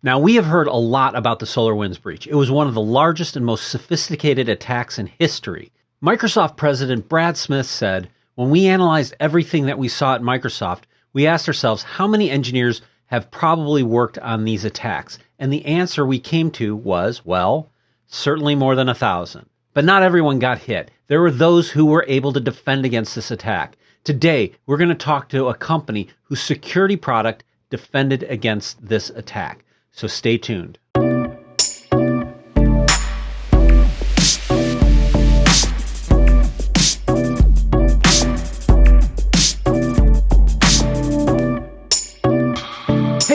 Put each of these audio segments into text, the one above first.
Now, we have heard a lot about the SolarWinds breach. It was one of the largest and most sophisticated attacks in history. Microsoft President Brad Smith said, "When we analyzed everything that we saw at Microsoft, we asked ourselves how many engineers have probably worked on these attacks. And the answer we came to was, well, certainly more than 1,000. But not everyone got hit. There were those who were able to defend against this attack. Today, we're going to talk to a company whose security product defended against this attack. So stay tuned." Hey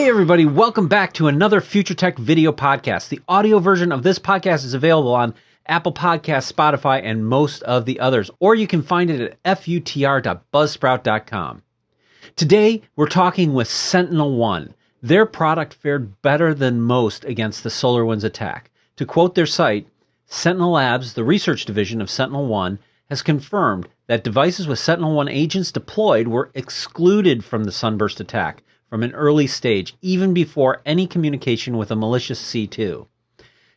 everybody, welcome back to another Future Tech video podcast. The audio version of this podcast is available on Apple Podcasts, Spotify, and most of the others, or you can find it at futr.buzzsprout.com. Today, we're talking with SentinelOne. Their product fared better than most against the SolarWinds attack. To quote their site, SentinelLabs, the research division of SentinelOne, has confirmed that devices with SentinelOne agents deployed were excluded from the SUNBURST attack from an early stage, even before any communication with a malicious C2.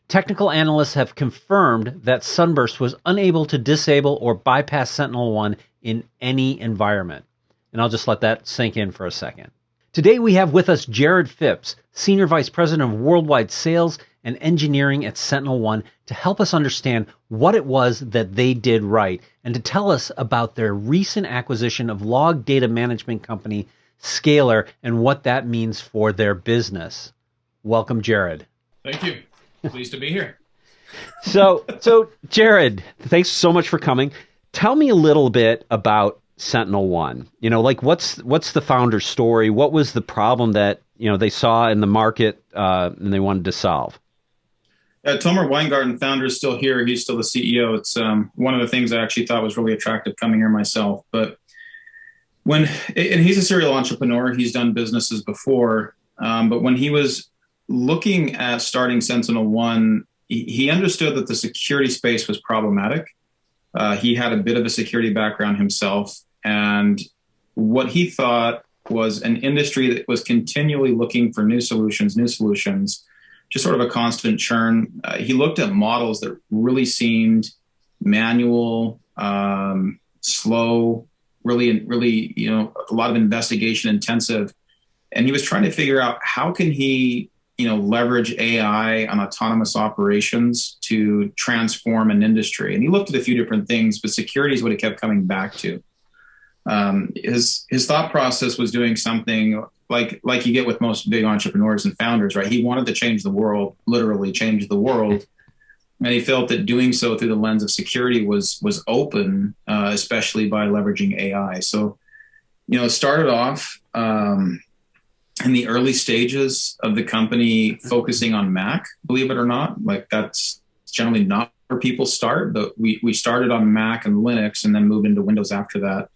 Technical analysts have confirmed that SUNBURST was unable to disable or bypass SentinelOne in any environment. And I'll just let that sink in for a second. Today we have with us Jared Phipps, Senior Vice President of Worldwide Sales and Engineering at SentinelOne, to help us understand what it was that they did right and to tell us about their recent acquisition of log data management company Scalyr and what that means for their business. Welcome, Jared. Thank you. Pleased to be here. So Jared, thanks so much for coming. Tell me a little bit about SentinelOne. You know, like what's the founder's story? What was the problem that, you know, they saw in the market and they wanted to solve? Tomer Weingarten, founder, is still here. He's still the CEO. It's one of the things I actually thought was really attractive coming here myself. But and he's a serial entrepreneur. He's done businesses before. But when he was looking at starting SentinelOne, he understood that the security space was problematic. He had a bit of a security background himself. And what he thought was an industry that was continually looking for new solutions, just sort of a constant churn. He looked at models that really seemed manual, slow, really, you know, a lot of investigation intensive. And he was trying to figure out how can he, you know, leverage AI on autonomous operations to transform an industry. And he looked at a few different things, but security is what he kept coming back to. His thought process was doing something like you get with most big entrepreneurs and founders, right? He wanted to change the world, literally change the world. And he felt that doing so through the lens of security was open, especially by leveraging AI. So, you know, it started off in the early stages of the company focusing on Mac, believe it or not. Like that's generally not where people start, but we started on Mac and Linux and then moved into Windows after that.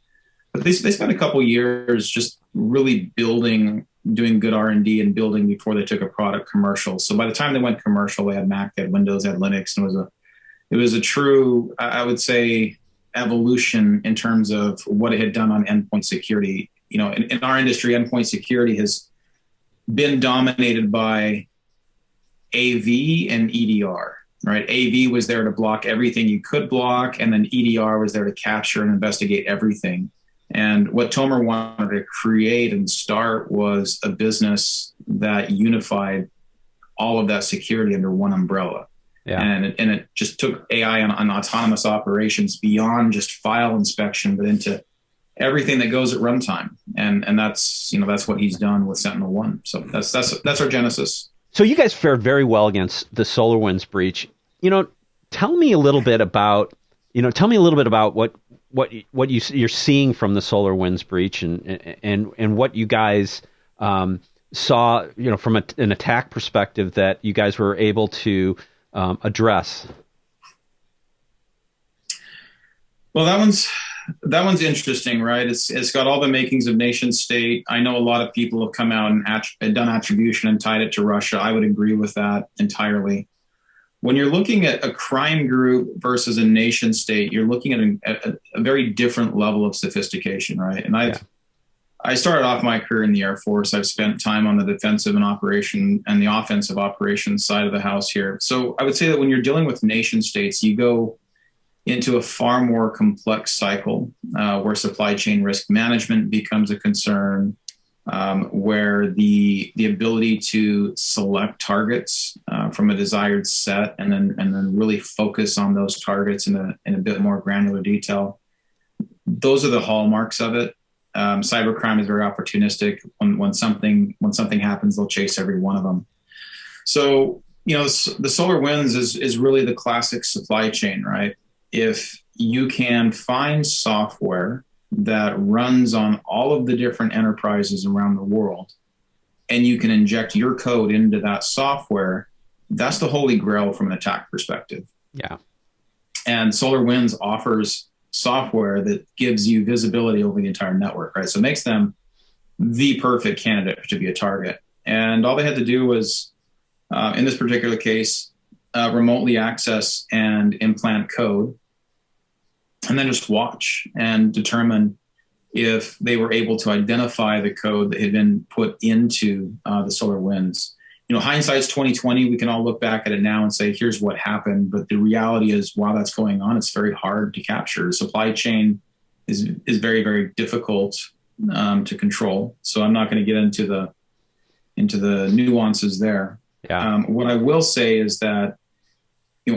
But they spent a couple years just really building, doing good R&D and building before they took a product commercial. So by the time they went commercial, they had Mac, they had Windows, they had Linux, and it was a true, I would say, evolution in terms of what it had done on endpoint security. You know, in our industry, endpoint security has been dominated by AV and EDR, right? AV was there to block everything you could block, and then EDR was there to capture and investigate everything. And what Tomer wanted to create and start was a business that unified all of that security under one umbrella. Yeah. And it just took AI on autonomous operations beyond just file inspection, but into everything that goes at runtime. And that's, you know, that's what he's done with SentinelOne. So that's our genesis. So you guys fared very well against the SolarWinds breach. You know, tell me a little bit about what you're seeing from the SolarWinds breach and what you guys saw, you know, from an attack perspective that you guys were able to address. Well, that one's interesting, right? It's got all the makings of nation state. I know a lot of people have come out and done attribution and tied it to Russia. I would agree with that entirely. When you're looking at a crime group versus a nation state, you're looking at a very different level of sophistication, right? And I started off my career in the Air Force. I've spent time on the defensive and operation and the offensive operations side of the house here. So I would say that when you're dealing with nation states, you go into a far more complex cycle where supply chain risk management becomes a concern, where the ability to select targets from a desired set and then really focus on those targets in a bit more granular detail. Those are the hallmarks of it. Cybercrime is very opportunistic. When something happens, they'll chase every one of them. So, the SolarWinds is really the classic supply chain, right? If you can find software that runs on all of the different enterprises around the world, and you can inject your code into that software, that's the holy grail from an attack perspective. Yeah. And SolarWinds offers software that gives you visibility over the entire network, right? So it makes them the perfect candidate to be a target. And all they had to do was, in this particular case, remotely access and implant code, and then just watch and determine if they were able to identify the code that had been put into the SolarWinds. Hindsight's 2020. We can all look back at it now and say, here's what happened. But the reality is, while that's going on, it's very hard to capture. The supply chain is very, very difficult to control. So I'm not going to get into the nuances there. Yeah. What I will say is that,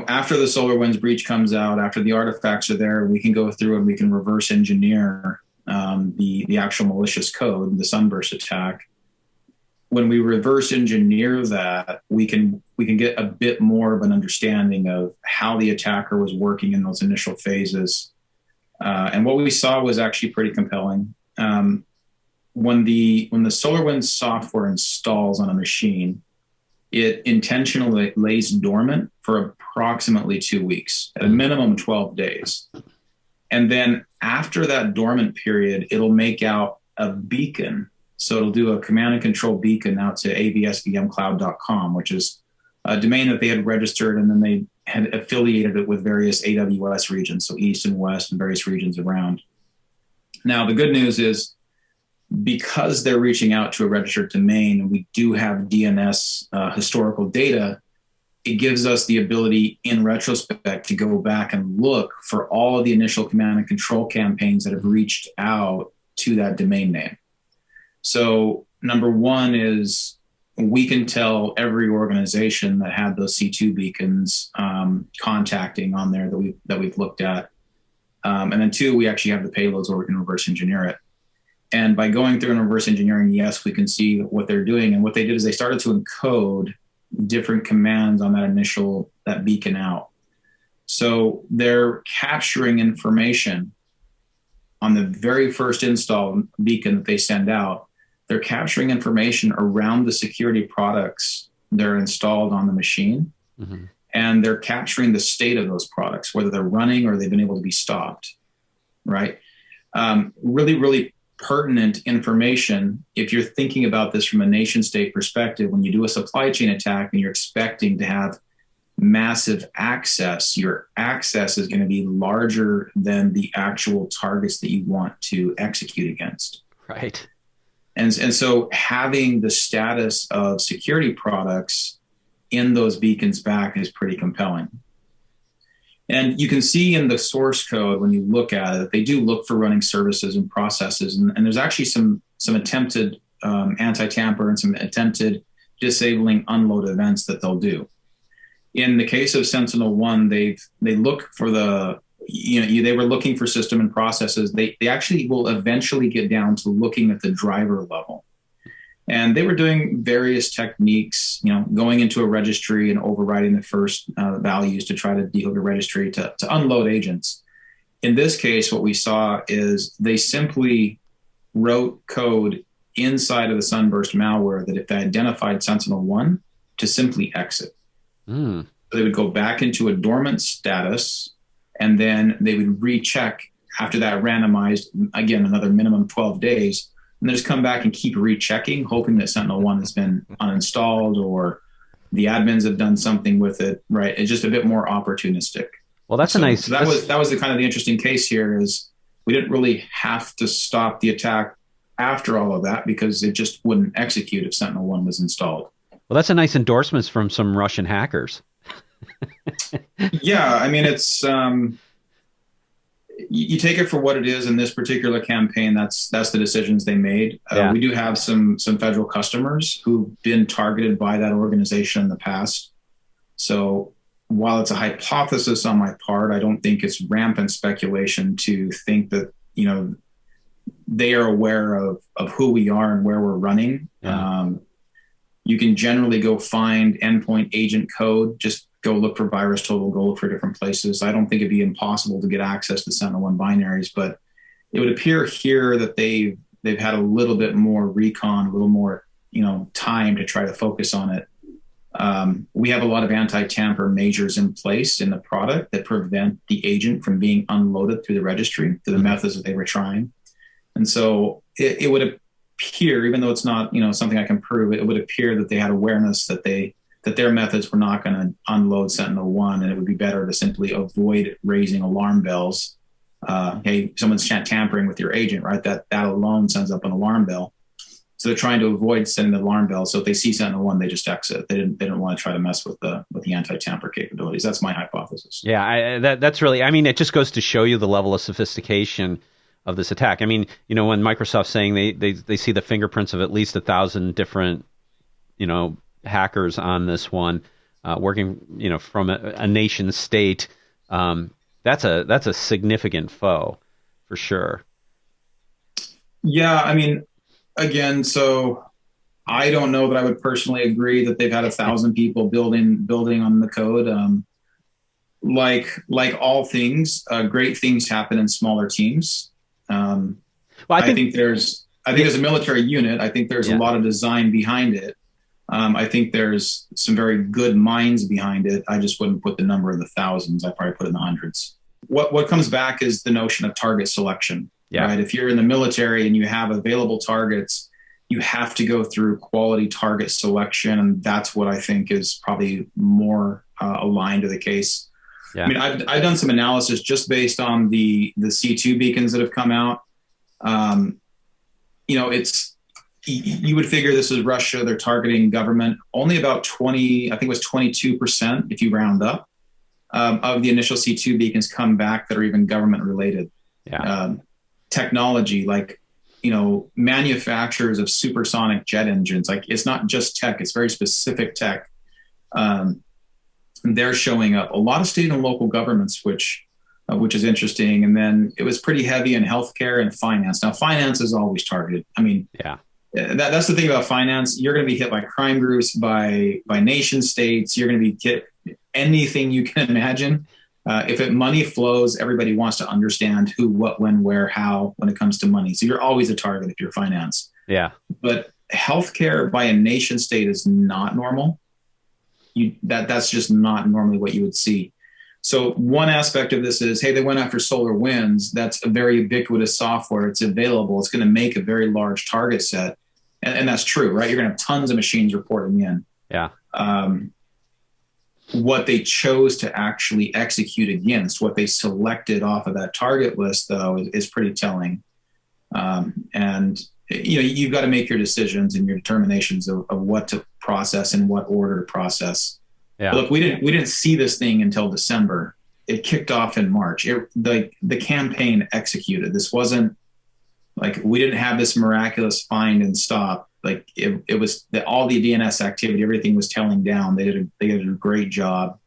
after the SolarWinds breach comes out, after the artifacts are there, we can go through and we can reverse engineer the actual malicious code, the SUNBURST attack. When we reverse engineer that, we can get a bit more of an understanding of how the attacker was working in those initial phases. And what we saw was actually pretty compelling. When the SolarWinds software installs on a machine, it intentionally lays dormant for approximately 2 weeks, at a minimum 12 days. And then after that dormant period, it'll make out a beacon. So it'll do a command and control beacon out to avsvmcloud.com, which is a domain that they had registered, and then they had affiliated it with various AWS regions, so East and West and various regions around. Now, the good news is, because they're reaching out to a registered domain, and we do have DNS historical data, it gives us the ability in retrospect to go back and look for all of the initial command and control campaigns that have reached out to that domain name. So number one is, we can tell every organization that had those C2 beacons contacting on there that we've looked at. And then two, we actually have the payloads where we can reverse engineer it. And by going through and reverse engineering, yes, we can see what they're doing. And what they did is they started to encode different commands on that beacon out. So they're capturing information on the very first install beacon that they send out. They're capturing information around the security products that are installed on the machine. Mm-hmm. And they're capturing the state of those products, whether they're running or they've been able to be stopped, right? Really, really pertinent information if you're thinking about this from a nation state perspective. When you do a supply chain attack and you're expecting to have massive access, your access is going to be larger than the actual targets that you want to execute against. Right. And so having the status of security products in those beacons back is pretty compelling. And you can see in the source code, when you look at it, they do look for running services and processes. And there's actually some attempted anti-tamper and some attempted disabling unload events that they'll do. In the case of SentinelOne, they look for they were looking for system and processes. They actually will eventually get down to looking at the driver level. And they were doing various techniques, going into a registry and overriding the first values to try to deal the registry to unload agents. In this case, what we saw is they simply wrote code inside of the SUNBURST malware that if they identified SentinelOne, to simply exit. So they would go back into a dormant status, and then they would recheck after that randomized, again, another minimum 12 days, and then just come back and keep rechecking, hoping that SentinelOne has been uninstalled or the admins have done something with it, right? It's just a bit more opportunistic. Well, that's so a nice... That was the kind of the interesting case here is we didn't really have to stop the attack after all of that because it just wouldn't execute if SentinelOne was installed. Well, that's a nice endorsement from some Russian hackers. Yeah, I mean, it's you take it for what it is in this particular campaign. That's the decisions they made. Yeah. We do have some federal customers who've been targeted by that organization in the past. So while it's a hypothesis on my part, I don't think it's rampant speculation to think that, you know, they are aware of who we are and where we're running. Yeah. You can generally go find endpoint agent code, just go look for virus total, go look for different places. I don't think it'd be impossible to get access to SentinelOne binaries, but it would appear here that they've had a little bit more recon, a little more, you know, time to try to focus on it. We have a lot of anti-tamper measures in place in the product that prevent the agent from being unloaded through the registry, through the methods that they were trying. And so it would appear, even though it's not, you know, something I can prove, it would appear that they had awareness that their methods were not going to unload SentinelOne, and it would be better to simply avoid raising alarm bells. Hey, someone's tampering with your agent, right? That alone sends up an alarm bell. So they're trying to avoid sending the alarm bell. So if they see Sentinel-1, they just exit. They didn't want to try to mess with the anti-tamper capabilities. That's my hypothesis. Yeah, that's really, I mean, it just goes to show you the level of sophistication of this attack. I mean, you know, when Microsoft's saying they see the fingerprints of at least 1,000 different, you know, hackers on this one, working, you know, from a nation state, that's a significant foe for sure. Yeah, I mean, again, so I don't know that I would personally agree that they've had 1,000 people building on the code. Like all things, great things happen in smaller teams. Well, I think there's a military unit. I think there's a lot of design behind it. I think there's some very good minds behind it. I just wouldn't put the number in the thousands. I'd probably put it in the hundreds. What comes back is the notion of target selection. Yeah. Right? If you're in the military and you have available targets, you have to go through quality target selection, and that's what I think is probably more aligned to the case. Yeah. I mean, I've done some analysis just based on the C2 beacons that have come out. You know, you would figure this is Russia. They're targeting government. Only about 20, I think it was 22%, if you round up, of the initial C2 beacons come back that are even government related. Yeah. Technology, like, you know, manufacturers of supersonic jet engines, like it's not just tech, it's very specific tech. They're showing up. A lot of state and local governments, which is interesting. And then it was pretty heavy in healthcare and finance. Now, finance is always targeted. I mean, yeah, that's the thing about finance. You're going to be hit by crime groups, by nation states. You're going to be hit anything you can imagine. If money flows, everybody wants to understand who, what, when, where, how, when it comes to money. So you're always a target if you're finance. Yeah. But healthcare by a nation state is not normal. That's just not normally what you would see. So one aspect of this is, hey, they went after SolarWinds. That's a very ubiquitous software. It's available. It's going to make a very large target set. And that's true, right? You're going to have tons of machines reporting in. Yeah. What they chose to actually execute against, what they selected off of that target list, though, is pretty telling. And you know, you've got to make your decisions and your determinations of what to process and what order to process. Yeah. Look, we didn't see this thing until December. It kicked off in March. The campaign executed. This wasn't like we didn't have this miraculous find and stop. Like it was all the DNS activity, everything was tailing down. They did a great job,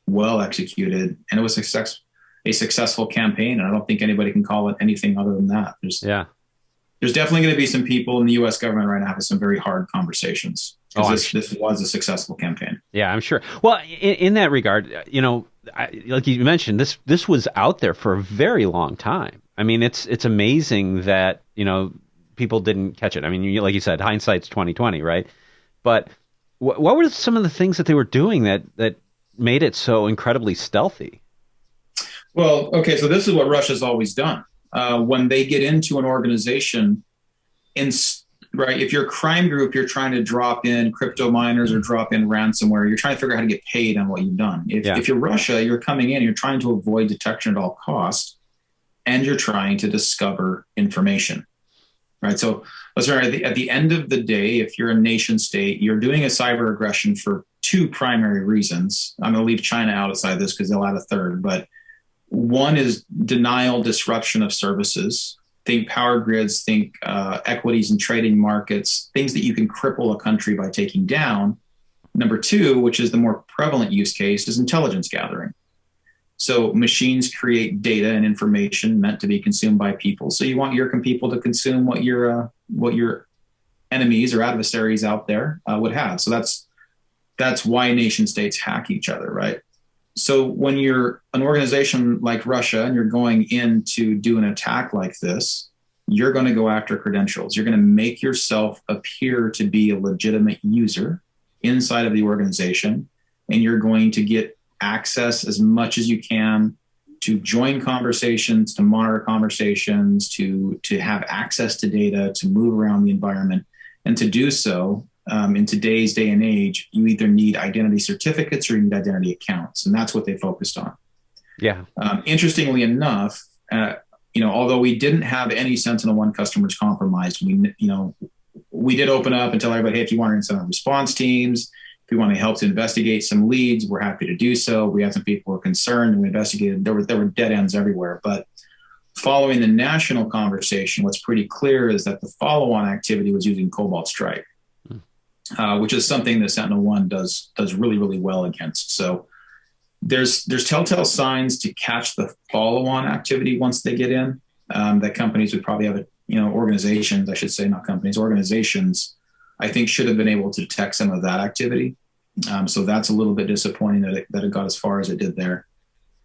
well executed, and it was a successful campaign. And I don't think anybody can call it anything other than that. There's definitely going to be some people in the U.S. government right now having some very hard conversations. This was a successful campaign. Yeah, I'm sure. Well, in that regard, you know, like you mentioned, this was out there for a very long time. I mean, it's amazing that, you know, people didn't catch it. I mean, like you said, hindsight's 20/20, right? But what were some of the things that they were doing that made it so incredibly stealthy? Well, okay, so this is what Russia's always done. When they get into an organization, right, if you're a crime group, you're trying to drop in crypto miners or drop in ransomware. You're trying to figure out how to get paid on what you've done. If you're Russia, you're coming in, you're trying to avoid detection at all costs, and you're trying to discover information. right? So let's remember at the end of the day, if you're a nation state, you're doing a cyber aggression for two primary reasons. I'm going to leave China outside this because they'll add a third, but one is denial, disruption of services. Think power grids, think equities and trading markets, things that you can cripple a country by taking down. Number two, which is the more prevalent use case, is intelligence gathering. So machines create data and information meant to be consumed by people. So you want your people to consume what your enemies or adversaries out there would have. So that's why nation states hack each other, right? So when you're an organization like Russia and you're going in to do an attack like this, you're going to go after credentials. You're going to make yourself appear to be a legitimate user inside of the organization, and you're going to get access as much as you can to join conversations, to monitor conversations, to have access to data, to move around the environment. And to do so, in today's day and age, you either need identity certificates or you need identity accounts. And that's what they focused on. Yeah. Interestingly enough, although we didn't have any SentinelOne customers compromised, we did open up and tell everybody, hey, if you want to incident response teams, if you want to help to investigate some leads, we're happy to do so. We had some people who were concerned and we investigated. There were dead ends everywhere. But following the national conversation, what's pretty clear is that the follow-on activity was using Cobalt Strike, which is something that SentinelOne does really, really well against. So there's telltale signs to catch the follow-on activity once they get in, that companies would probably have, organizations, I should say, not companies, organizations, I think should have been able to detect some of that activity. So that's a little bit disappointing that it got as far as it did there.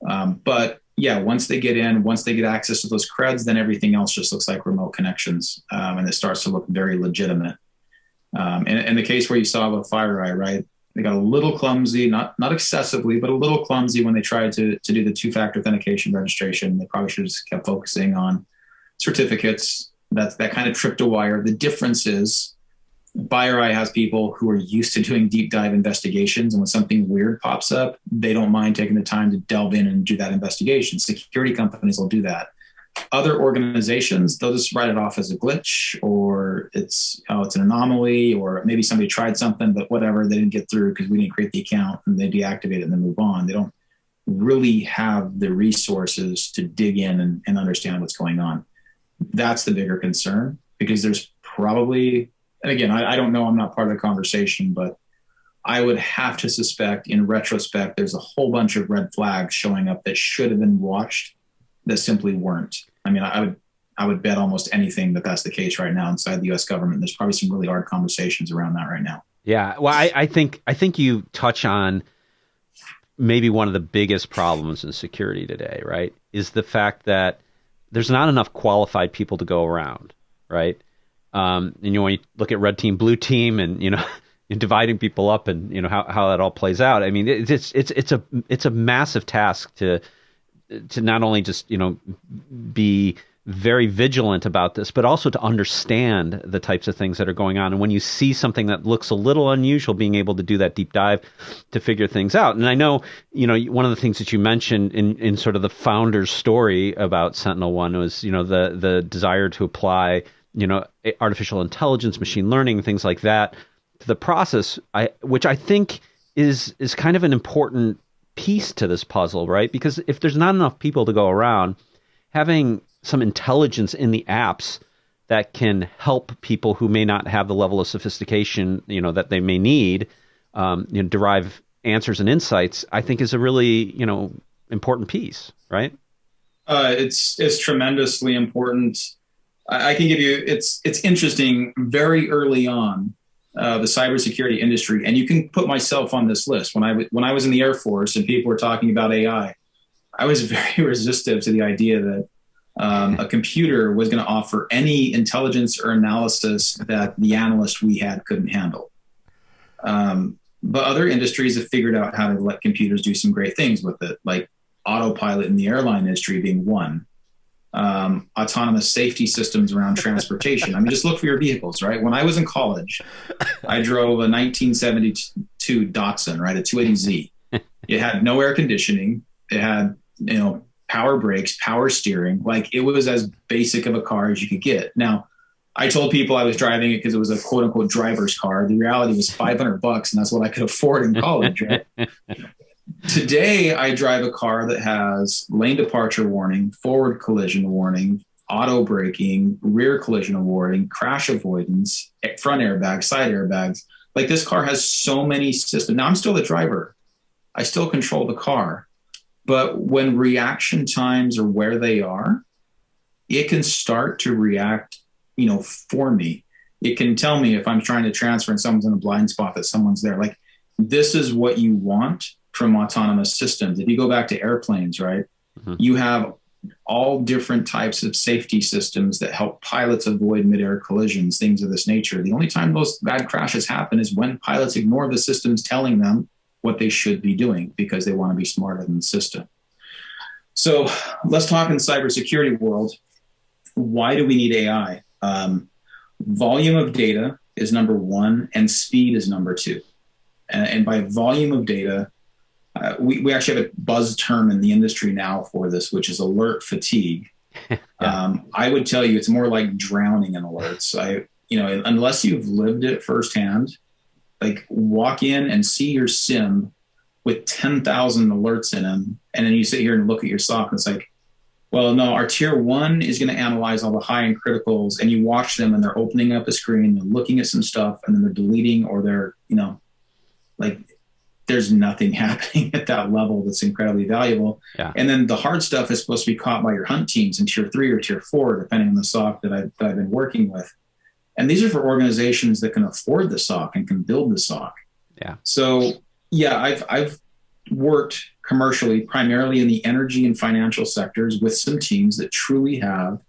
But yeah, once they get in, once they get access to those creds, then everything else just looks like remote connections, and it starts to look very legitimate. In the case where you saw with FireEye, right? They got a little clumsy, not excessively, but a little clumsy when they tried to do the two-factor authentication registration. They probably should have just kept focusing on certificates. That kind of tripped a wire. The difference is FireEye has people who are used to doing deep dive investigations, and when something weird pops up, they don't mind taking the time to delve in and do that investigation. Security companies will do that. Other organizations, they'll just write it off as a glitch, or it's an anomaly, or maybe somebody tried something, but whatever, they didn't get through because we didn't create the account, and they deactivate it and then move on. They don't really have the resources to dig in and understand what's going on. That's the bigger concern, because there's probably, and again, I don't know, I'm not part of the conversation, but I would have to suspect in retrospect, there's a whole bunch of red flags showing up that should have been watched that simply weren't. I mean, I would bet almost anything that that's the case right now inside the U.S. government. There's probably some really hard conversations around that right now. Yeah, well, I think you touch on maybe one of the biggest problems in security today, right? Is the fact that there's not enough qualified people to go around, right? And when you look at red team, blue team, and dividing people up, and how that all plays out. I mean, it's a massive task to not only just be very vigilant about this, but also to understand the types of things that are going on. And when you see something that looks a little unusual, being able to do that deep dive to figure things out. And I know, one of the things that you mentioned in sort of the founder's story about SentinelOne was, the desire to apply, artificial intelligence, machine learning, things like that to the process, which I think is kind of an important piece to this puzzle, right? Because if there's not enough people to go around, having some intelligence in the apps that can help people who may not have the level of sophistication, that they may need, derive answers and insights, I think is a really, important piece, right? It's tremendously important. I can give you, it's interesting, very early on, the cybersecurity industry, and you can put myself on this list. When I was in the Air Force and people were talking about AI, I was very resistant to the idea that a computer was going to offer any intelligence or analysis that the analyst we had couldn't handle. But other industries have figured out how to let computers do some great things with it, like autopilot in the airline industry being one. Autonomous safety systems around transportation. I mean, just look for your vehicles, right? When I was in college, I drove a 1972 Datsun, right? A 280Z. It had no air conditioning. It had, power brakes, power steering. Like, it was as basic of a car as you could get. Now, I told people I was driving it because it was a quote unquote driver's car. The reality was $500, and that's what I could afford in college. Right? Today, I drive a car that has lane departure warning, forward collision warning, auto braking, rear collision warning, crash avoidance, front airbags, side airbags. Like this car has so many systems. Now I'm still the driver. I still control the car. But when reaction times are where they are, it can start to react, for me. It can tell me if I'm trying to transfer and someone's in a blind spot that someone's there. Like this is what you want from autonomous systems. If you go back to airplanes, right, you have all different types of safety systems that help pilots avoid mid-air collisions, things of this nature. The only time those bad crashes happen is when pilots ignore the systems telling them what they should be doing because they want to be smarter than the system. So let's talk in the cybersecurity world. Why do we need AI? Volume of data is number one, and speed is number two. And by volume of data, we actually have a buzz term in the industry now for this, which is alert fatigue. I would tell you it's more like drowning in alerts. Unless you've lived it firsthand, like walk in and see your SIM with 10,000 alerts in them, and then you sit here and look at your SOC, and it's like, well, no, our tier one is going to analyze all the high and criticals, and you watch them and they're opening up a screen, they're looking at some stuff, and then they're deleting, or they're, like there's nothing happening at that level that's incredibly valuable. Yeah. And then the hard stuff is supposed to be caught by your hunt teams in tier 3 or tier 4, depending on the SOC that I've been working with. And these are for organizations that can afford the SOC and can build the SOC. Yeah. So yeah, I've worked commercially, primarily in the energy and financial sectors, with some teams that truly have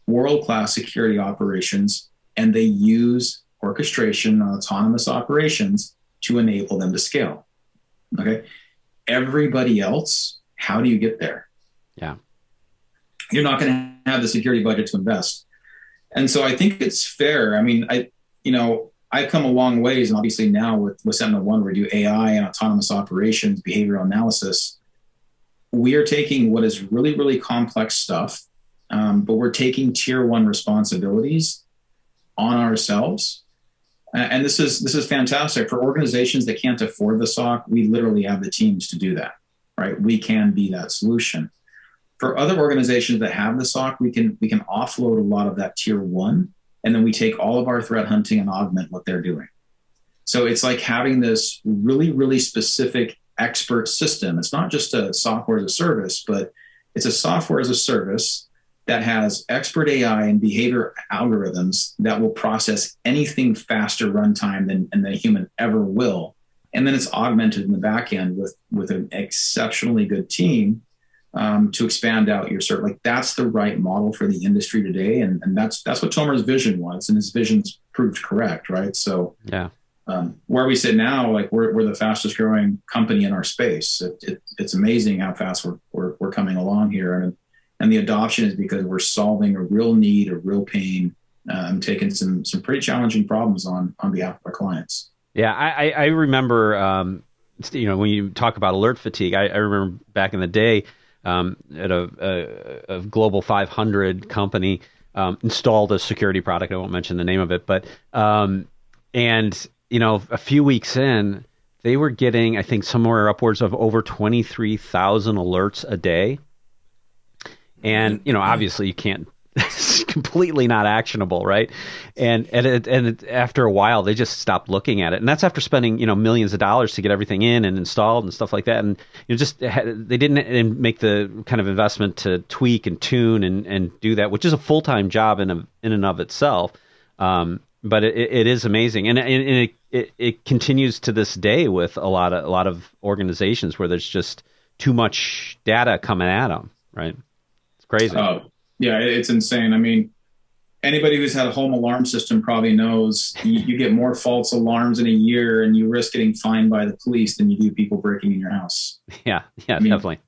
world-class security operations, and they use orchestration and autonomous operations to enable them to scale. Okay. Everybody else, how do you get there? Yeah. You're not going to have the security budget to invest. And so I think it's fair. I mean, I've come a long ways, and obviously now with SentinelOne, we do AI and autonomous operations, behavioral analysis. We are taking what is really, really complex stuff, but we're taking tier one responsibilities on ourselves. And this is fantastic for organizations that can't afford the SOC. We literally have the teams to do that, right? We can be that solution. For other organizations that have the SOC, we can offload a lot of that tier one, and then we take all of our threat hunting and augment what they're doing. So it's like having this really, really specific expert system. It's not just a software as a service, but it's a software as a service that has expert AI and behavior algorithms that will process anything faster runtime than a human ever will. And then it's augmented in the back end with an exceptionally good team to expand out your service. Like that's the right model for the industry today. And that's what Tomer's vision was, and his vision's proved correct, right? So yeah. Where we sit now, like we're the fastest growing company in our space. It's amazing how fast we're coming along here. And the adoption is because we're solving a real need, a real pain, taking some pretty challenging problems on behalf of our clients. Yeah, I remember, when you talk about alert fatigue, I remember back in the day at a Global 500 company installed a security product. I won't mention the name of it, but a few weeks in, they were getting, I think, somewhere upwards of over 23,000 alerts a day. And, obviously you can't, it's completely not actionable, right? And after a while, they just stopped looking at it. And that's after spending, millions of dollars to get everything in and installed and stuff like that. And they didn't make the kind of investment to tweak and tune and do that, which is a full-time job in and of itself. But it is amazing. And it continues to this day with a lot of organizations where there's just too much data coming at them, right? Crazy. Oh, yeah, it's insane. I mean, anybody who's had a home alarm system probably knows you get more false alarms in a year, and you risk getting fined by the police than you do people breaking in your house. Yeah, definitely.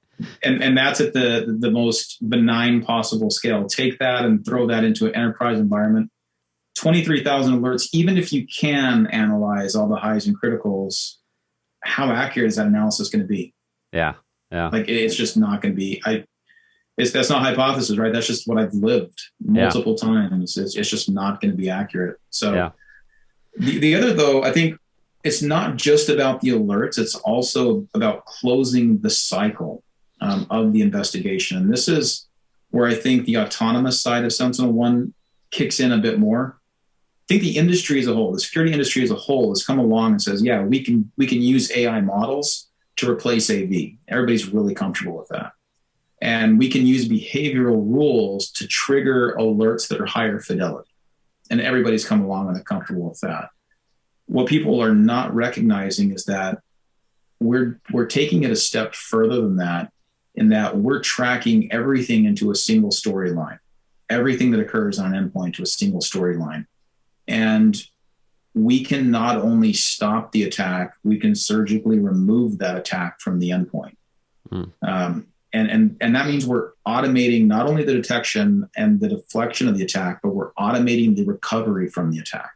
And that's at the most benign possible scale. Take that and throw that into an enterprise environment. 23,000 alerts, even if you can analyze all the highs and criticals, how accurate is that analysis going to be? Yeah. Like it's just not going to be. that's not hypothesis, right? That's just what I've lived multiple times. It's just not going to be accurate. So the other, though, I think it's not just about the alerts. It's also about closing the cycle of the investigation. And this is where I think the autonomous side of SentinelOne kicks in a bit more. I think the industry as a whole, the security industry as a whole, has come along and says, yeah, we can use AI models to replace AV. Everybody's really comfortable with that. And we can use behavioral rules to trigger alerts that are higher fidelity. And everybody's come along and they're comfortable with that. What people are not recognizing is that we're taking it a step further than that, in that we're tracking everything into a single storyline, everything that occurs on an endpoint to a single storyline. And we can not only stop the attack, we can surgically remove that attack from the endpoint. And that means we're automating not only the detection and the deflection of the attack, but we're automating the recovery from the attack.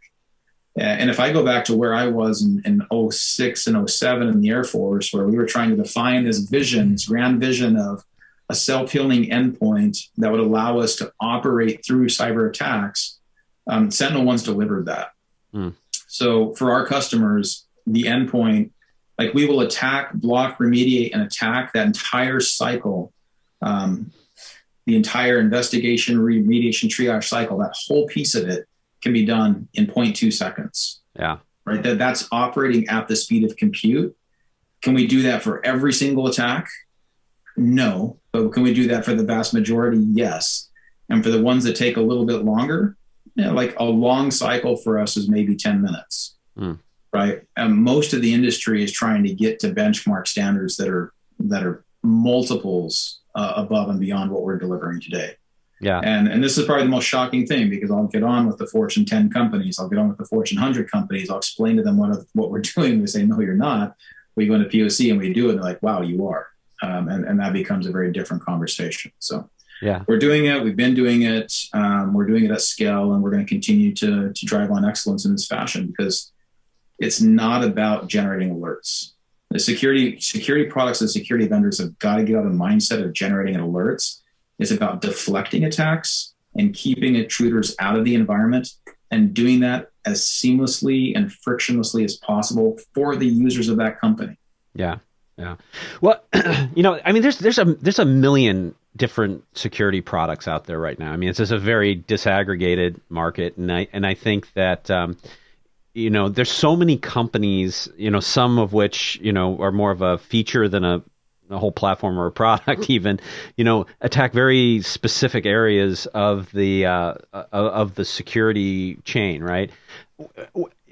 And if I go back to where I was in 06 and 07 in the Air Force, where we were trying to define this vision, this grand vision of a self-healing endpoint that would allow us to operate through cyber attacks, SentinelOne's delivered that. So for our customers, the endpoint, like, we will attack, block, remediate, and attack that entire cycle, the entire investigation, remediation, triage cycle, that whole piece of it can be done in 0.2 seconds. Yeah. Right. That's operating at the speed of compute. Can we do that for every single attack? No. But can we do that for the vast majority? Yes. And for the ones that take a little bit longer, like a long cycle for us is maybe 10 minutes. Right. And most of the industry is trying to get to benchmark standards that are multiples above and beyond what we're delivering today. Yeah. And this is probably the most shocking thing, because I'll get on with the Fortune 10 companies. I'll get on with the Fortune 100 companies. I'll explain to them what we're doing. They say, no, you're not. We go into POC and we do it. And they're like, wow, you are. And that becomes a very different conversation. So we're doing it. We've been doing it. We're doing it at scale, and we're going to continue to drive on excellence in this fashion, because it's not about generating alerts. The security products and security vendors have got to get out of the mindset of generating alerts. It's about deflecting attacks and keeping intruders out of the environment, and doing that as seamlessly and frictionlessly as possible for the users of that company. Yeah. Well, I mean, there's a million different security products out there right now. I mean, it's just a very disaggregated market, and I think that there's so many companies, some of which are more of a feature than a whole platform or a product, even, attack very specific areas of the security chain, right?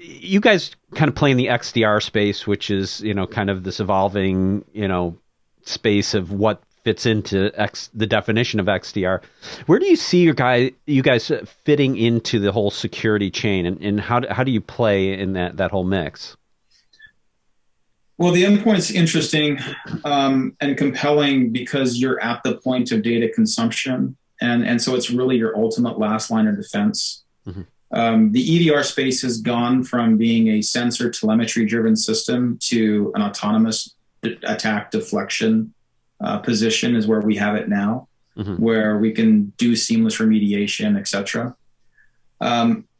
You guys kind of play in the XDR space, which is, kind of this evolving, space of what fits into the definition of XDR. Where do you see you guys fitting into the whole security chain, and how do you play in that whole mix? Well, the endpoint's interesting and compelling because you're at the point of data consumption. And so it's really your ultimate last line of defense. The EDR space has gone from being a sensor telemetry driven system to an autonomous attack deflection position is where we have it now, where we can do seamless remediation, et cetera.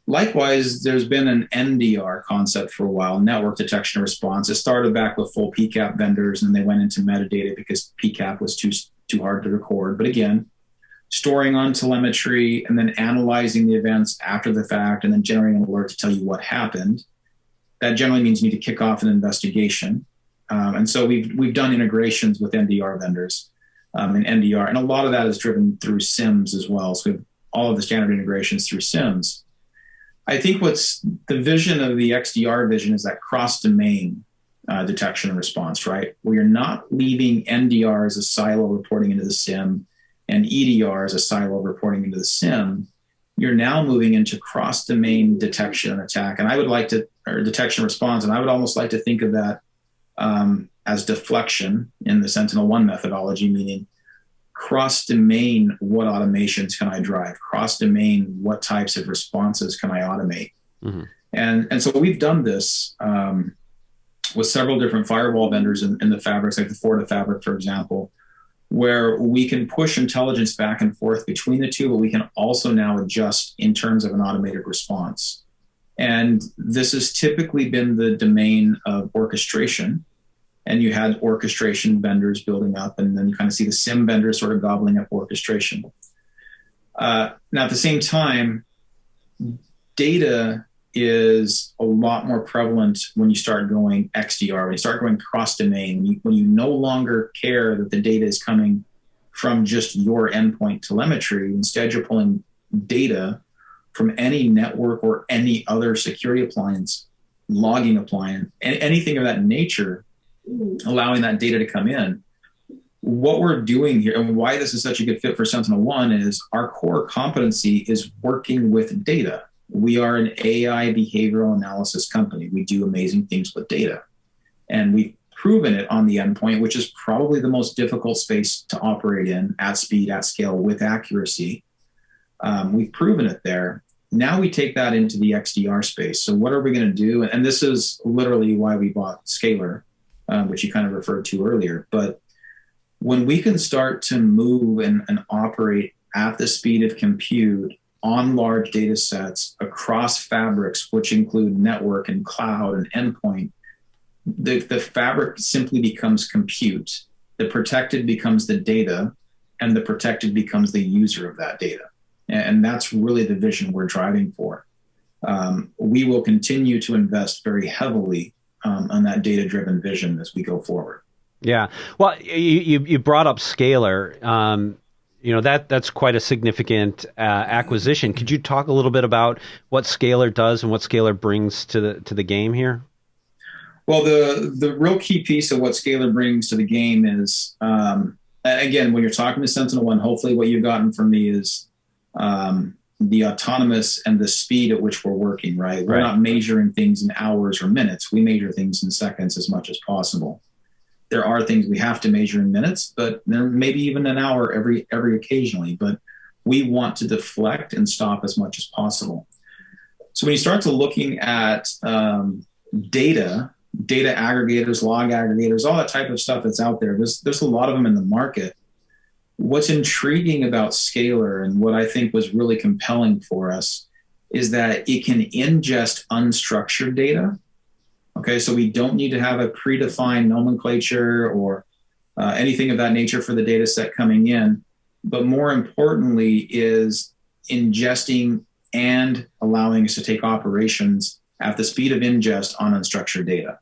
Likewise, there's been an NDR concept for a while, network detection and response. It started back with full PCAP vendors, and they went into metadata because PCAP was too hard to record. But again, storing on telemetry and then analyzing the events after the fact and then generating an alert to tell you what happened. That generally means you need to kick off an investigation. And so we've done integrations with NDR vendors and NDR, and a lot of that is driven through SIMs as well. So we have all of the standard integrations through SIMs. I think what's the vision of the XDR vision is that cross-domain detection and response, right? Where you're not leaving NDR as a silo reporting into the SIM and EDR as a silo reporting into the SIM. You're now moving into cross-domain detection and attack. And I would like to, or detection response, and I would almost like to think of that as deflection in the SentinelOne methodology, meaning cross-domain, what automations can I drive? Cross-domain, what types of responses can I automate? And so we've done this with several different firewall vendors in the fabrics, like the FortiFabric, for example, where we can push intelligence back and forth between the two, but we can also now adjust in terms of an automated response. And this has typically been the domain of orchestration. And you had orchestration vendors building up, and then you kind of see the SIM vendors sort of gobbling up orchestration. Now, at the same time, data is a lot more prevalent when you start going XDR, when you start going cross-domain, when you no longer care that the data is coming from just your endpoint telemetry. Instead, you're pulling data from any network or any other security appliance, logging appliance, anything of that nature, allowing that data to come in. What we're doing here and why this is such a good fit for SentinelOne is our core competency is working with data. We are an AI behavioral analysis company. We do amazing things with data. And we've proven it on the endpoint, which is probably the most difficult space to operate in at speed, at scale, with accuracy. We've proven it there. Now we take that into the XDR space. So what are we going to do? And this is literally why we bought Scalyr, which you kind of referred to earlier. But when we can start to move and operate at the speed of compute on large data sets across fabrics, which include network and cloud and endpoint, the fabric simply becomes compute. The protected becomes the data, and the protected becomes the user of that data. And that's really the vision we're driving for. We will continue to invest very heavily on that data-driven vision as we go forward. Yeah. Well, you brought up Scalyr. That's quite a significant acquisition. Could you talk a little bit about what Scalyr does and what Scalyr brings to the game here? Well, the real key piece of what Scalyr brings to the game is, again, when you're talking to SentinelOne, hopefully what you've gotten from me is the autonomous and the speed at which we're working, right? We're not measuring things in hours or minutes. We measure things in seconds as much as possible. There are things we have to measure in minutes, but there may be even an hour every occasionally. But we want to deflect and stop as much as possible. So when you start to looking at data aggregators, log aggregators, all that type of stuff that's out there, there's a lot of them in the market. What's intriguing about Scalyr and what I think was really compelling for us is that it can ingest unstructured data. Okay, so we don't need to have a predefined nomenclature or anything of that nature for the data set coming in. But more importantly is ingesting and allowing us to take operations at the speed of ingest on unstructured data.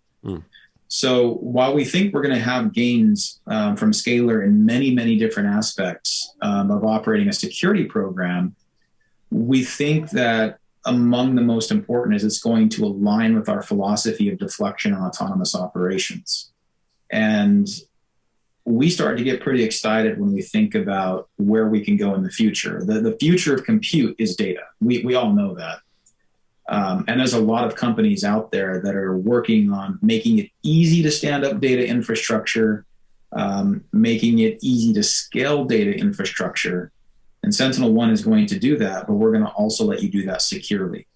So while we think we're going to have gains from Scalyr in many, many different aspects of operating a security program, we think that among the most important is it's going to align with our philosophy of deflection and autonomous operations. And we start to get pretty excited when we think about where we can go in the future. The future of compute is data. We all know that. And there's a lot of companies out there that are working on making it easy to stand up data infrastructure, making it easy to scale data infrastructure. And SentinelOne is going to do that, but we're going to also let you do that securely.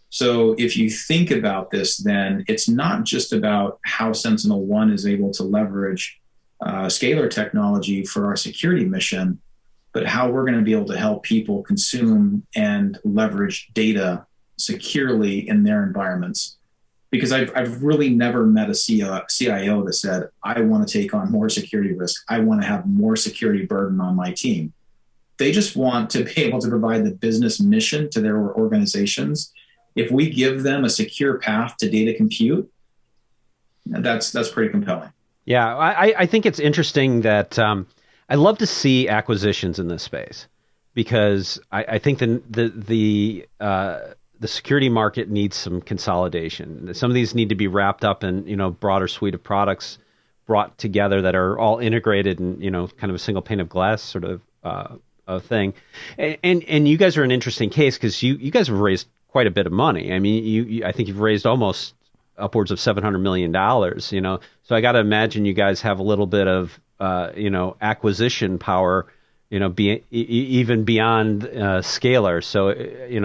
So if you think about this, then it's not just about how SentinelOne is able to leverage Scalyr technology for our security mission, but how we're going to be able to help people consume and leverage data securely in their environments. Because I've really never met a CIO that said, I want to take on more security risk. I want to have more security burden on my team. They just want to be able to provide the business mission to their organizations. If we give them a secure path to data compute, that's pretty compelling. Yeah, I think it's interesting that I love to see acquisitions in this space because I think the security market needs some consolidation. Some of these need to be wrapped up in broader suite of products brought together that are all integrated in kind of a single pane of glass sort of thing. And you guys are an interesting case because you guys have raised quite a bit of money. I mean, I think you've raised almost upwards of $700 million. So I got to imagine you guys have a little bit of acquisition power. Even beyond Scalyr. So,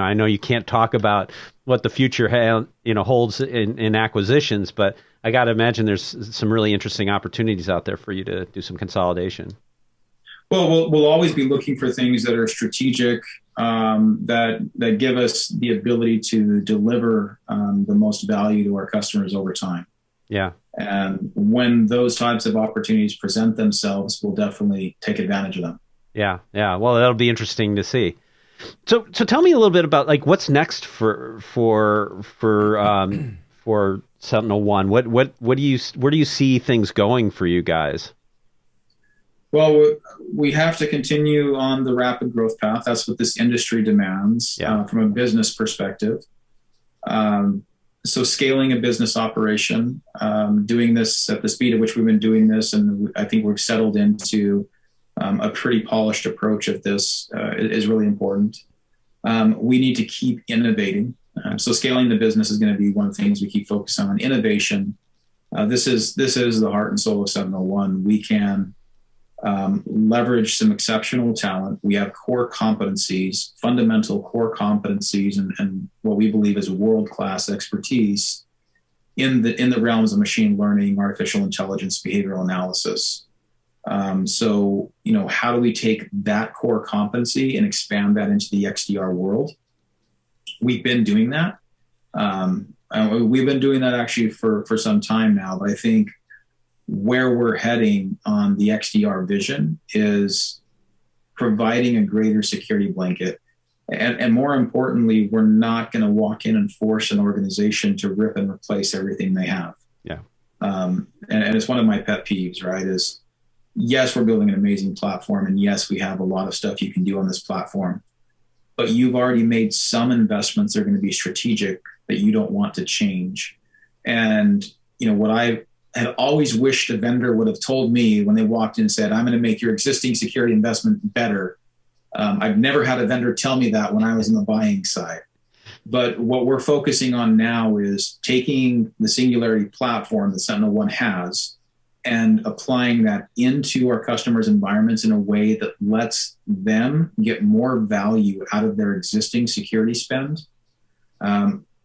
I know you can't talk about what the future holds in acquisitions, but I got to imagine there's some really interesting opportunities out there for you to do some consolidation. Well, we'll always be looking for things that are strategic, that give us the ability to deliver the most value to our customers over time. Yeah. And when those types of opportunities present themselves, we'll definitely take advantage of them. Yeah. Yeah. Well, that'll be interesting to see. So tell me a little bit about like what's next for SentinelOne. Where do you see things going for you guys? Well, we have to continue on the rapid growth path. That's what this industry demands from a business perspective. So scaling a business operation, doing this at the speed at which we've been doing this, and I think we've settled into a pretty polished approach of this is really important. We need to keep innovating. So scaling the business is going to be one of the things we keep focusing on. Innovation. This is the heart and soul of SentinelOne. We can leverage some exceptional talent. We have core competencies, fundamental core competencies, and what we believe is world-class expertise in the realms of machine learning, artificial intelligence, behavioral analysis. So, how do we take that core competency and expand that into the XDR world? We've been doing that. We've been doing that actually for some time now, but I think where we're heading on the XDR vision is providing a greater security blanket. And more importantly, we're not going to walk in and force an organization to rip and replace everything they have. Yeah. And it's one of my pet peeves, right? Is yes, we're building an amazing platform. And yes, we have a lot of stuff you can do on this platform. But you've already made some investments that are going to be strategic that you don't want to change. And, what I had always wished a vendor would have told me when they walked in and said, I'm going to make your existing security investment better. I've never had a vendor tell me that when I was on the buying side. But what we're focusing on now is taking the Singularity platform that SentinelOne has and applying that into our customers' environments in a way that lets them get more value out of their existing security spend,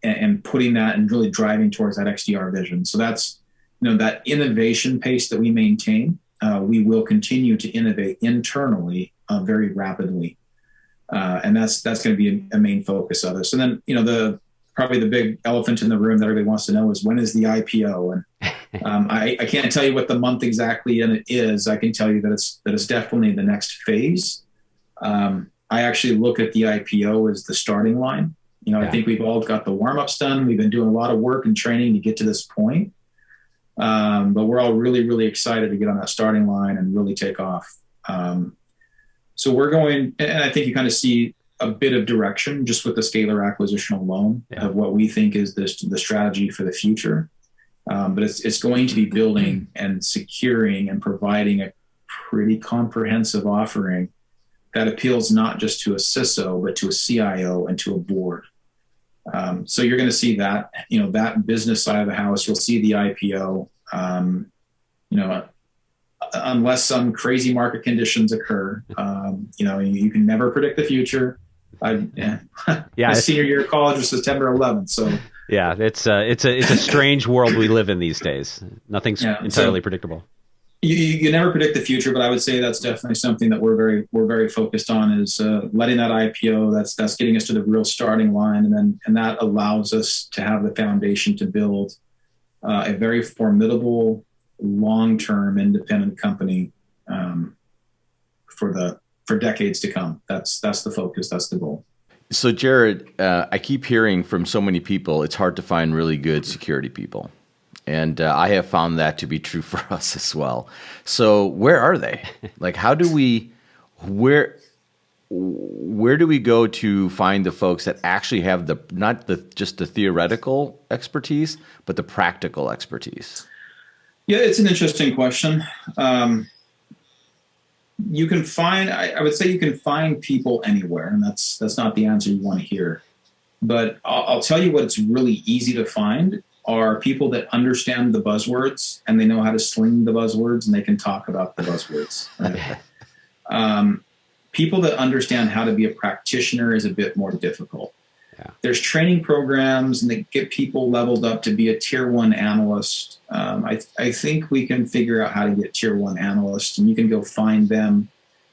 and putting that and really driving towards that XDR vision. So that's, that innovation pace that we maintain. We will continue to innovate internally very rapidly. And that's going to be a main focus of us. And then, probably the big elephant in the room that everybody wants to know is when is the IPO? And I can't tell you what the month exactly it is. I can tell you that it's definitely the next phase. I actually look at the IPO as the starting line. I think we've all got the warm-ups done. We've been doing a lot of work and training to get to this point. But we're all really, really excited to get on that starting line and really take off. So we're going, and I think you kind of see a bit of direction just with the Scalar acquisition alone of what we think is the strategy for the future. But it's going to be building and securing and providing a pretty comprehensive offering that appeals not just to a CISO, but to a CIO and to a board. So you're going to see that, that business side of the house. You'll see the IPO, unless some crazy market conditions occur. You can never predict the future. My senior year of college was September 11th. So yeah, it's a strange world we live in these days. Nothing's entirely predictable. You never predict the future, but I would say that's definitely something that we're very focused on is letting that IPO. That's getting us to the real starting line, and that allows us to have the foundation to build a very formidable, long-term independent company for decades to come. That's the focus. That's the goal. So, Jared, I keep hearing from so many people, it's hard to find really good security people. And I have found that to be true for us as well. So where are they? Like, how do we, where do we go to find the folks that actually have just the theoretical expertise, but the practical expertise? Yeah, it's an interesting question. You can find, I would say you can find people anywhere, and that's not the answer you want to hear. But I'll tell you what's really easy to find are people that understand the buzzwords and they know how to sling the buzzwords and they can talk about the buzzwords. Right? People that understand how to be a practitioner is a bit more difficult. Yeah. There's training programs and they get people leveled up to be a tier 1 analyst. I think we can figure out how to get tier 1 analysts, and you can go find them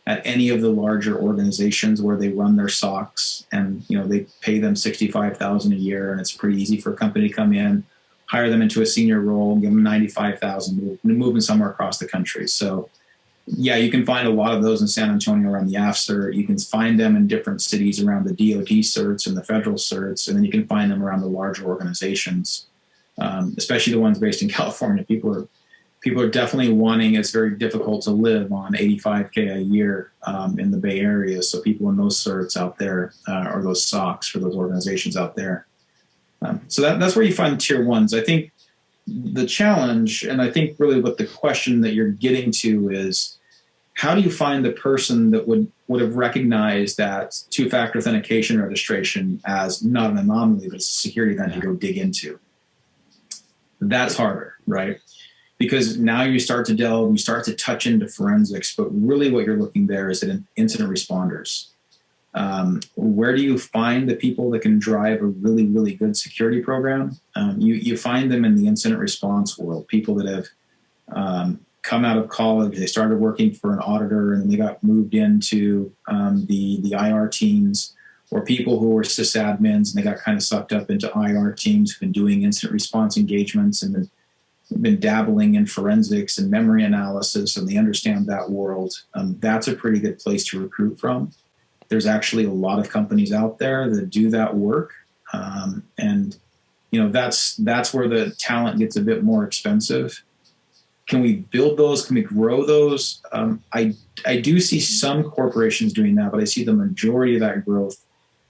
at any of the larger organizations where they run their SOCs, and they pay them $65,000 a year, and it's pretty easy for a company to come in, hire them into a senior role, give them $95,000, move them somewhere across the country. So yeah, you can find a lot of those in San Antonio around the AF-cert. You can find them in different cities around the DoD certs and the federal certs, and then you can find them around the larger organizations, especially the ones based in California. People are definitely wanting. It's very difficult to live on $85K a year in the Bay Area. So people in those certs out there, or those SOCs for those organizations out there. So that's where you find tier ones. I think the challenge, and I think really what the question that you're getting to is, how do you find the person that would have recognized that two-factor authentication registration as not an anomaly, but a security event to go dig into? That's harder, right? Because now you start to delve, you start to touch into forensics, but really what you're looking there is at incident responders. Where do you find the people that can drive a really, really good security program? You find them in the incident response world, people that have come out of college, they started working for an auditor, and then they got moved into the IR teams, or people who were sysadmins, and they got kind of sucked up into IR teams who've been doing incident response engagements and been dabbling in forensics and memory analysis, and they understand that world. That's a pretty good place to recruit from. There's actually a lot of companies out there that do that work. And that's where the talent gets a bit more expensive. Can we build those? Can we grow those? I do see some corporations doing that, but I see the majority of that growth,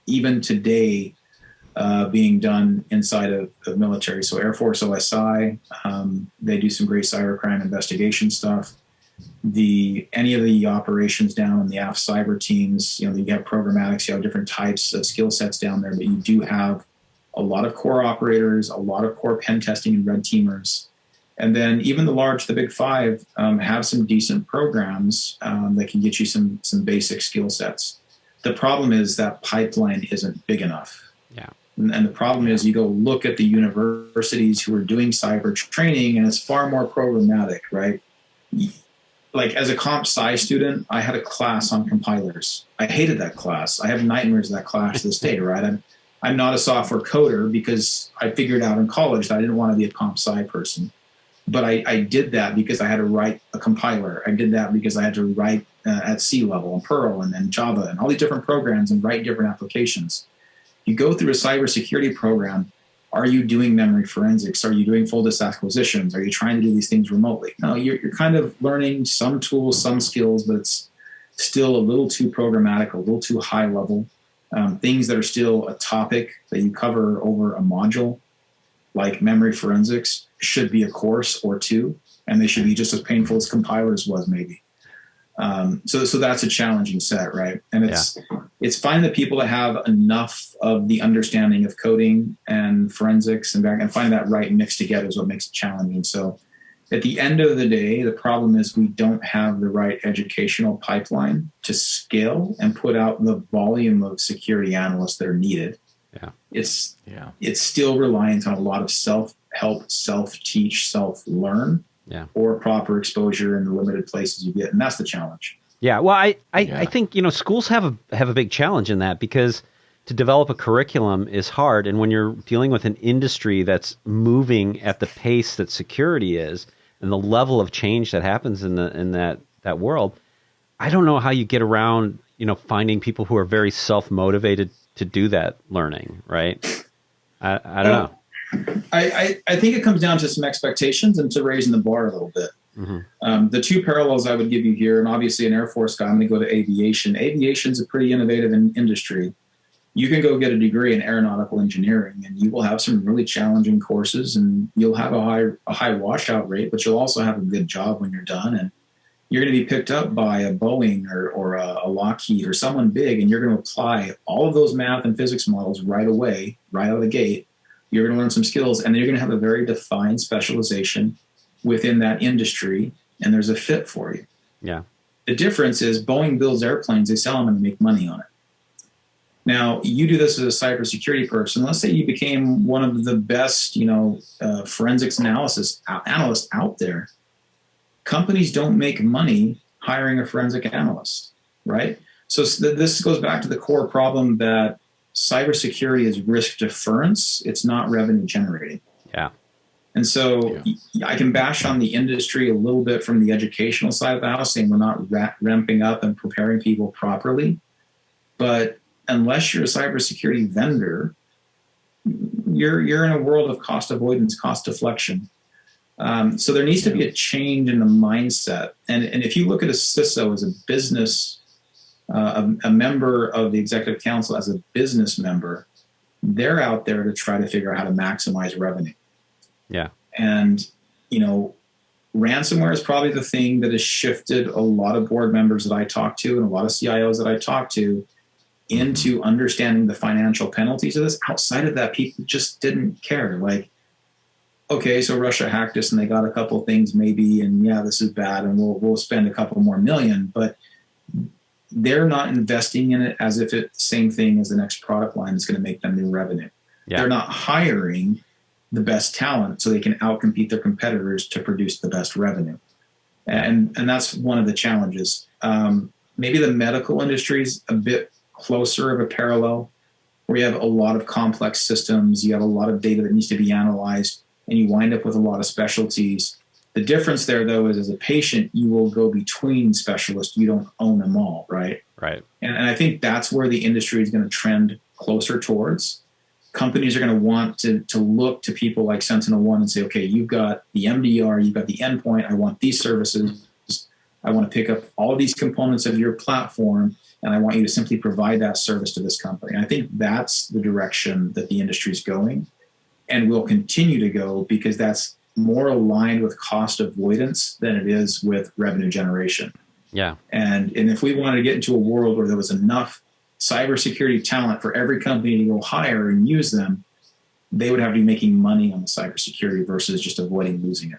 even today, being done inside of military. So Air Force OSI, they do some great cybercrime investigation stuff. Any of the operations down in the AF cyber teams, you have programmatics, you have different types of skill sets down there, but you do have a lot of core operators, a lot of core pen testing and red teamers. And then even the big five, have some decent programs that can get you some basic skill sets. The problem is that pipeline isn't big enough. Yeah. And the problem is, you go look at the universities who are doing cyber training, and it's far more programmatic, right? Like, as a comp sci student, I had a class on compilers. I hated that class. I have nightmares of that class to this day, right? I'm not a software coder because I figured out in college that I didn't want to be a comp sci person. But I did that because I had to write a compiler. I did that because I had to write at C level and Perl and Java and all these different programs and write different applications. You go through a cybersecurity program. Are you doing memory forensics? Are you doing full disk acquisitions? Are you trying to do these things remotely? No, you're kind of learning some tools, some skills, but it's still a little too programmatic, a little too high level. Things that are still a topic that you cover over a module, like memory forensics, should be a course or two, and they should be just as painful as compilers was, maybe. So that's a challenging set, right? And it's finding the people that have enough of the understanding of coding and forensics and finding that right mix together is what makes it challenging. So at the end of the day, the problem is we don't have the right educational pipeline to scale and put out the volume of security analysts that are needed. Yeah. It's still reliant on a lot of self-help, self-teach, self-learn, or proper exposure in the limited places you get. And that's the challenge. Yeah. Well, I think, schools have a big challenge in that, because to develop a curriculum is hard. And when you're dealing with an industry that's moving at the pace that security is, and the level of change that happens in that world, I don't know how you get around, finding people who are very self-motivated to do that learning, right? I don't know. I think it comes down to some expectations and to raising the bar a little bit. Mm-hmm. The two parallels I would give you here, and obviously an Air Force guy, I'm going to go to aviation. Aviation's a pretty innovative industry. You can go get a degree in aeronautical engineering, and you will have some really challenging courses, and you'll have a high washout rate, but you'll also have a good job when you're done. And you're going to be picked up by a Boeing or a Lockheed or someone big, and you're going to apply all of those math and physics models right away, right out of the gate. You're going to learn some skills, and then you're going to have a very defined specialization within that industry, and there's a fit for you. Yeah. The difference is Boeing builds airplanes, they sell them, and they make money on it. Now, you do this as a cybersecurity person. Let's say you became one of the best, forensics analysts out there. Companies don't make money hiring a forensic analyst. right? So this goes back to the core problem that cybersecurity is risk deference. It's not revenue generating. Yeah. And so I can bash on the industry a little bit from the educational side of the house, saying we're not ramping up and preparing people properly. But unless you're a cybersecurity vendor, you're in a world of cost avoidance, cost deflection. So there needs to be a change in the mindset. And if you look at a CISO as a business, a member of the executive council as a business member, they're out there to try to figure out how to maximize revenue. Yeah. And, ransomware is probably the thing that has shifted a lot of board members that I talk to and a lot of CIOs that I talk to into understanding the financial penalties of this. Outside of that, people just didn't care. Like, okay, so Russia hacked us and they got a couple things maybe, and yeah, this is bad, and we'll spend a couple more million, but they're not investing in it as if it's the same thing as the next product line that's going to make them new revenue. Yeah. They're not hiring the best talent so they can outcompete their competitors to produce the best revenue. And that's one of the challenges. Maybe the medical industry is a bit closer of a parallel, where you have a lot of complex systems, you have a lot of data that needs to be analyzed, and you wind up with a lot of specialties. The difference there, though, is as a patient, you will go between specialists. You don't own them all, right? Right. And I think that's where the industry is going to trend closer towards. Companies are going to want to look to people like SentinelOne and say, okay, you've got the MDR, you've got the endpoint, I want these services, I want to pick up all of these components of your platform, and I want you to simply provide that service to this company. And I think that's the direction that the industry is going and will continue to go, because that's more aligned with cost avoidance than it is with revenue generation. Yeah. And if we wanted to get into a world where there was enough cybersecurity talent for every company to go hire and use them, they would have to be making money on the cybersecurity versus just avoiding losing it.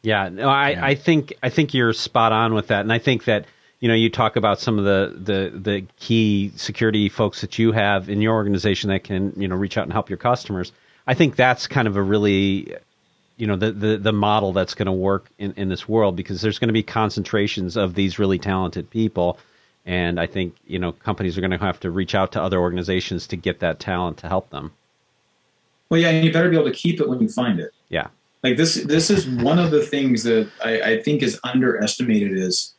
Yeah, no, I think you're spot on with that, and I think that you talk about some of the key security folks that you have in your organization that can reach out and help your customers. I think that's kind of a really the model that's going to work in this world, because there's going to be concentrations of these really talented people. And I think, companies are going to have to reach out to other organizations to get that talent to help them. Well, yeah, and you better be able to keep it when you find it. Yeah. Like this is one of the things that I think is underestimated, is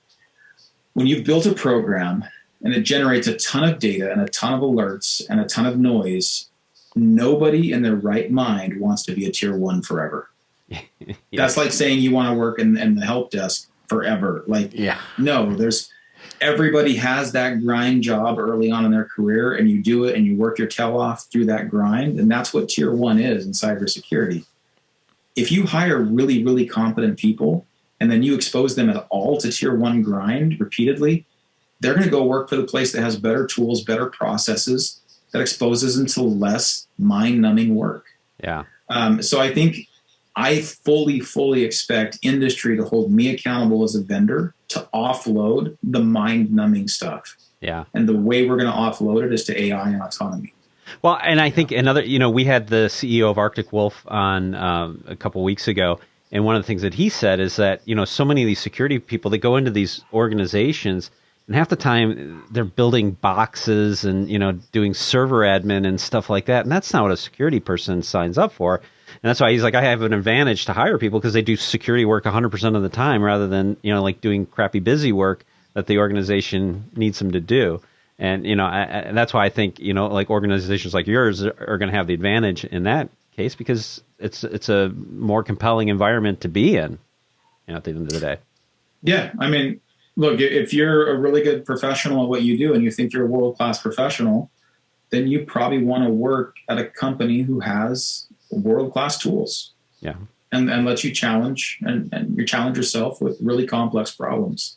when you've built a program and it generates a ton of data and a ton of alerts and a ton of noise, nobody in their right mind wants to be a tier 1 forever. Yeah. That's like saying you want to work in the help desk forever. Like, no, everybody has that grind job early on in their career, and you do it and you work your tail off through that grind. And that's what tier 1 is in cybersecurity. If you hire really, really competent people and then you expose them at all to tier 1 grind repeatedly, they're going to go work for the place that has better tools, better processes, that exposes them to less mind-numbing work. Yeah. So I think I fully expect industry to hold me accountable as a vendor to offload the mind-numbing stuff. Yeah. And the way we're going to offload it is to AI and autonomy. Well, and I think another, we had the CEO of Arctic Wolf on a couple weeks ago, and one of the things that he said is that, so many of these security people, they go into these organizations, and half the time they're building boxes and, doing server admin and stuff like that. And that's not what a security person signs up for. And that's why he's like, I have an advantage to hire people because they do security work 100% of the time rather than, like doing crappy busy work that the organization needs them to do. And, and that's why I think, like organizations like yours are going to have the advantage in that case, because it's a more compelling environment to be in, at the end of the day. Yeah. I mean, look, if you're a really good professional at what you do and you think you're a world-class professional, then you probably want to work at a company who has world-class tools. Yeah. And let you challenge and you challenge yourself with really complex problems.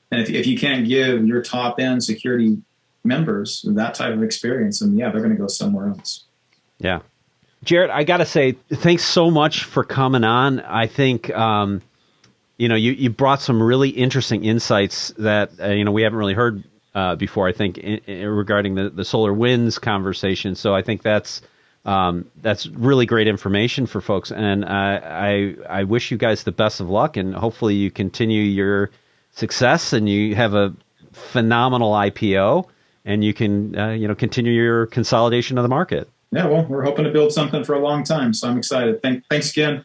And if you can't give your top-end security members that type of experience, then they're going to go somewhere else. Yeah. Jared, I got to say, thanks so much for coming on. I think, you brought some really interesting insights that, we haven't really heard before, I think, regarding the SolarWinds conversation. So I think that's really great information for folks. And I wish you guys the best of luck, and hopefully you continue your success and you have a phenomenal IPO, and you can continue your consolidation of the market. Yeah, well, we're hoping to build something for a long time, so I'm excited. Thanks again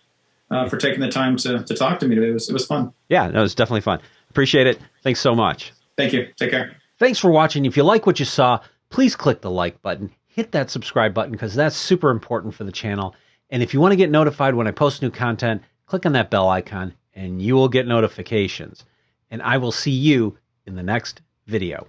for taking the time to talk to me today. It was fun. Yeah, no, it was definitely fun. Appreciate it. Thanks so much. Thank you. Take care. Thanks for watching. If you like what you saw, please click the like button. Hit that subscribe button because that's super important for the channel. And if you want to get notified when I post new content, click on that bell icon and you will get notifications. And I will see you in the next video.